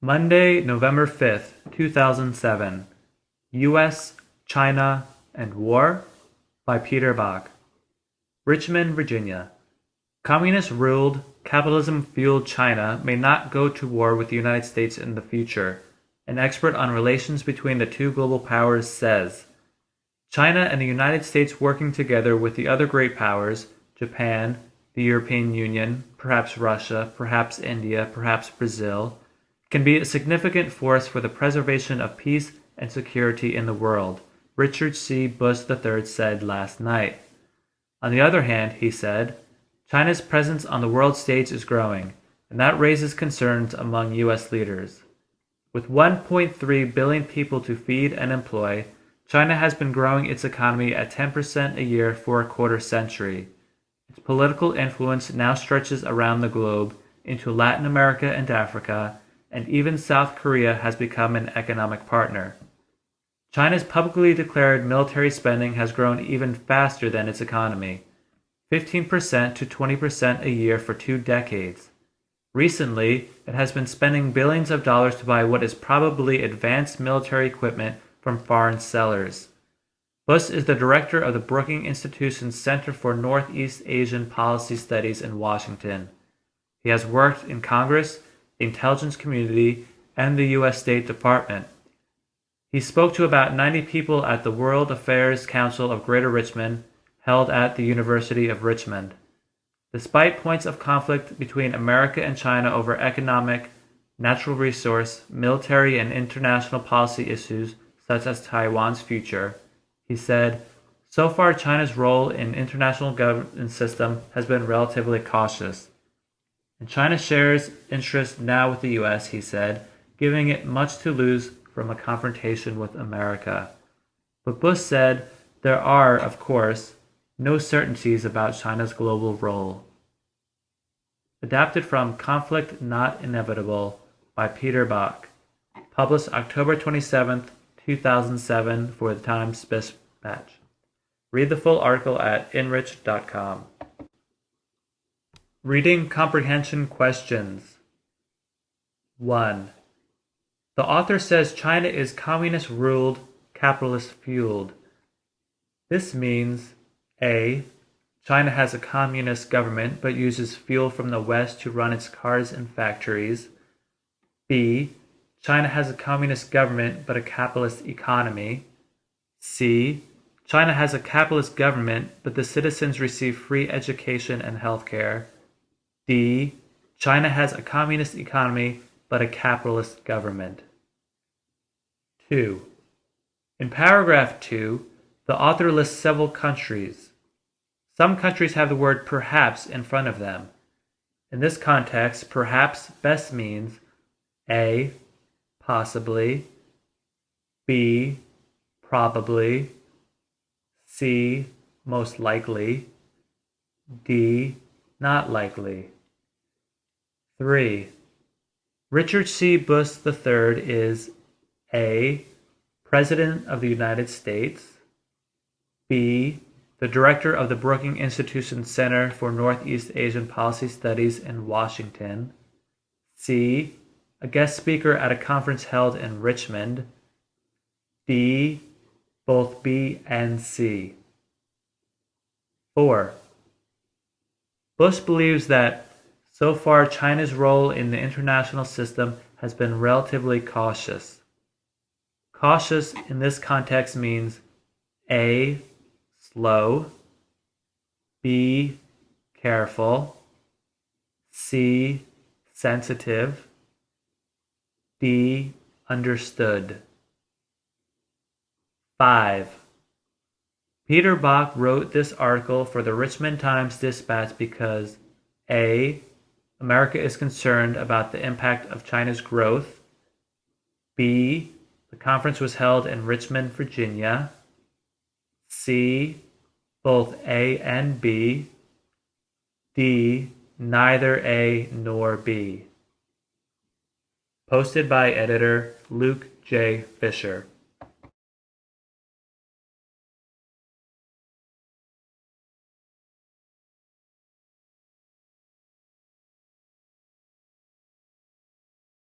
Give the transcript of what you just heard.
Monday, November 5th, 2007. U.S., China, and War by Peter Bach. Richmond, Virginia. Communist-ruled, capitalism-fueled China may not go to war with the United States in the future, an expert on relations between the two global powers says. China and the United States working together with the other great powers, Japan, the European Union, perhaps Russia, perhaps India, perhaps Brazil, can be a significant force for the preservation of peace and security in the world, Richard C. Bush III said last night. On the other hand, he said, China's presence on the world stage is growing, and that raises concerns among U.S. leaders. With 1.3 billion people to feed and employ, China has been growing its economy at 10% a year for a quarter century. Its political influence now stretches around the globe into Latin America and Africa, and even South Korea has become an economic partner. China's publicly declared military spending has grown even faster than its economy, 15% to 20% a year for 2 decades. Recently, it has been spending billions of dollars to buy what is probably advanced military equipment from foreign sellers. Bush is the director of the Brookings Institution's Center for Northeast Asian Policy Studies in Washington. He has worked in Congress, the intelligence community, and the U.S. State Department. He spoke to about 90 people at the World Affairs Council of Greater Richmond, held at the University of Richmond. Despite points of conflict between America and China over economic, natural resource, military, and international policy issues such as Taiwan's future, he said, so far China's role in international governance system has been relatively cautious. And China shares interests now with the U.S., he said, giving it much to lose from a confrontation with America. But Bush said there are, of course, no certainties about China's global role. Adapted from Conflict Not Inevitable by Peter Bach. Published October 27, 2007 for the Times Dispatch. Read the full article at enrich.com. Reading Comprehension Questions. 1. The author says China is communist-ruled, capitalist-fueled. This means A. China has a communist government but uses fuel from the West to run its cars and factories. B. China has a communist government but a capitalist economy. C. China has a capitalist government but the citizens receive free education and health care. D. China has a communist economy but a capitalist government. 2. In paragraph 2, the author lists several countries. Some countries have the word perhaps in front of them. In this context, perhaps best means A. Possibly, B. Probably, C. Most likely, D. Not likely. 3. Richard C. Bush III is A. President of the United States, B. The director of the Brookings Institution Center for Northeast Asian Policy Studies in Washington, C. A guest speaker at a conference held in Richmond, D. Both B and C. 4. Bush believes that so far China's role in the international system has been relatively cautious. Cautious in this context means A. Slow, B. Careful, C. Sensitive, D. Understood. 5. Peter Bach wrote this article for the Richmond Times-Dispatch because A. America is concerned about the impact of China's growth. B. The conference was held in Richmond, Virginia. C. Both A and B. D. Neither A nor B. Posted by editor Luke J. Fisher.